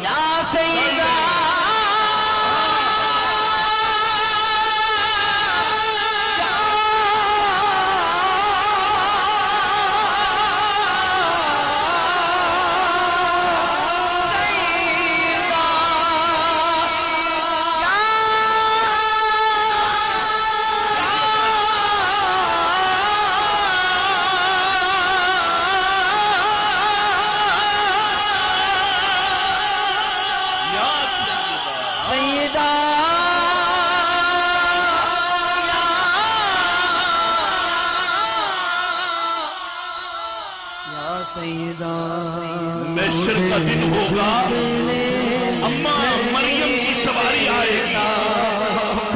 یا سیدہ محشر کا دن ہوگا، اماں مریم کی سواری آئے گی،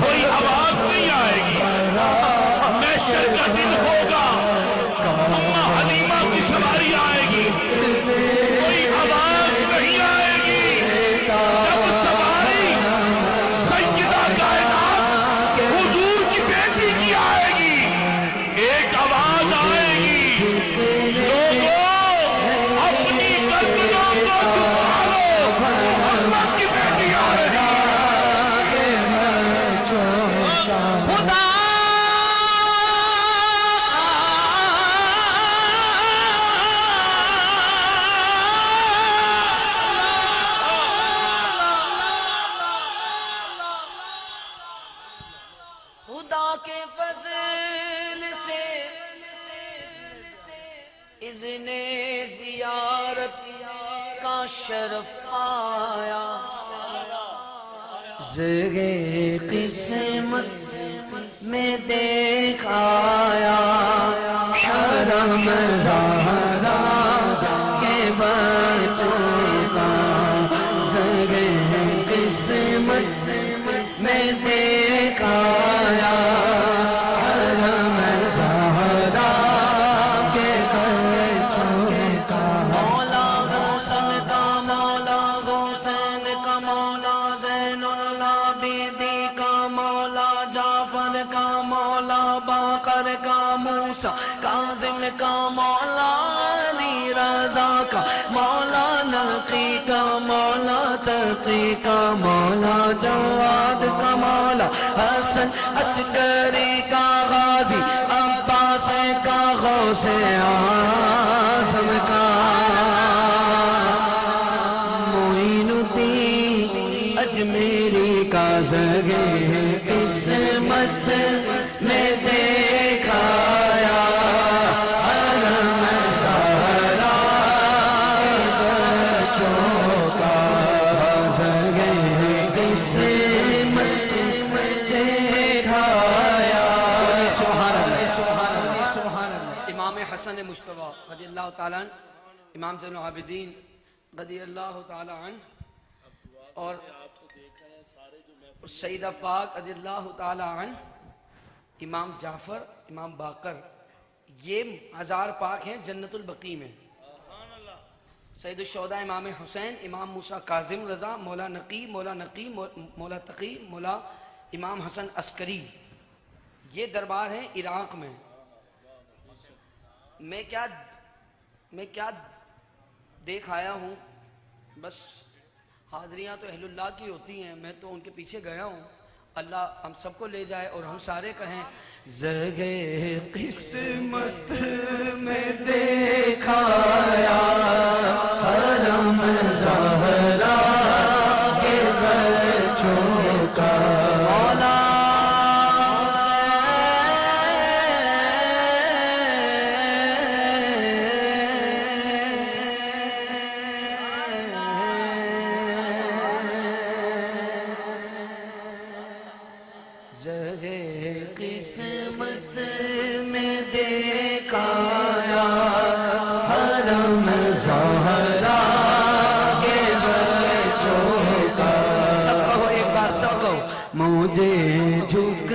کوئی آواز نہیں آئے گی۔ محشر کا دن ہوگا، اماں حلیمہ کی سواری آئے گی، کوئی آواز نہیں آئے گی۔ جب سواری سیدہ کائنات حضور کی بیٹی کی آئے گی، ایک آواز آئے گی، لوگوں اپنی گردنوں کو جھکا لو، محمد کی بیٹی آ رہی خدا خدا کے فضل سے اذن زیارت کا شرف آیا، زرے قسمت میں دیکھ آیا، حرم زہرا کے بچوں کا زرے قسمت میں دیکھ آیا، حرم زہرا کے بچوں کا۔ مولا حسن کا مولا حسین کا مولا زین العابدین کا مولا جعفر کا مولا باقر کا موسیٰ کاظم کا مولا علی رضا کا مولا نقی کا مولا تقی کا مولا جواد کا مولا حسن عسکری کا غازی عباس کا غوث اعظم کا معین الدین اجمیری کا زرے قسمت میں دیکھ آیا، حرم زہرا بچوں کا زرے قسمت میں دیکھ آیا۔ سبحان اللہ سبحان اللہ سبحان اللہ۔ امام حسن مجتبیٰ رضی اللہ تعالیٰ عنہ، امام زین العابدین رضی اللہ تعالیٰ عنہ، اور سیدہ پاک رضی اللہ تعالیٰ عنہ، امام جعفر، امام باقر، یہ ہزار پاک ہیں جنت البقیع میں۔ سید الشہداء امام حسین، امام موسیٰ کاظم رضا، مولا نقی، مولا نقی، مولا تقی، مولا امام حسن عسکری، یہ دربار ہیں عراق میں۔ میں کیا دیکھ آیا ہوں، بس حاضریاں تو اہل اللہ کی ہوتی ہیں، میں تو ان کے پیچھے گیا ہوں۔ اللہ ہم سب کو لے جائے اور ہم سارے کہیں زرے قسمت میں دیکھ آیا، حرم زہرا کے بچوں کا مولا قسمت میں دیکھ آیا، حرم زہرا کے بچوں کا۔ سب کہو ایک بار، سب کہو۔ مجھے جھک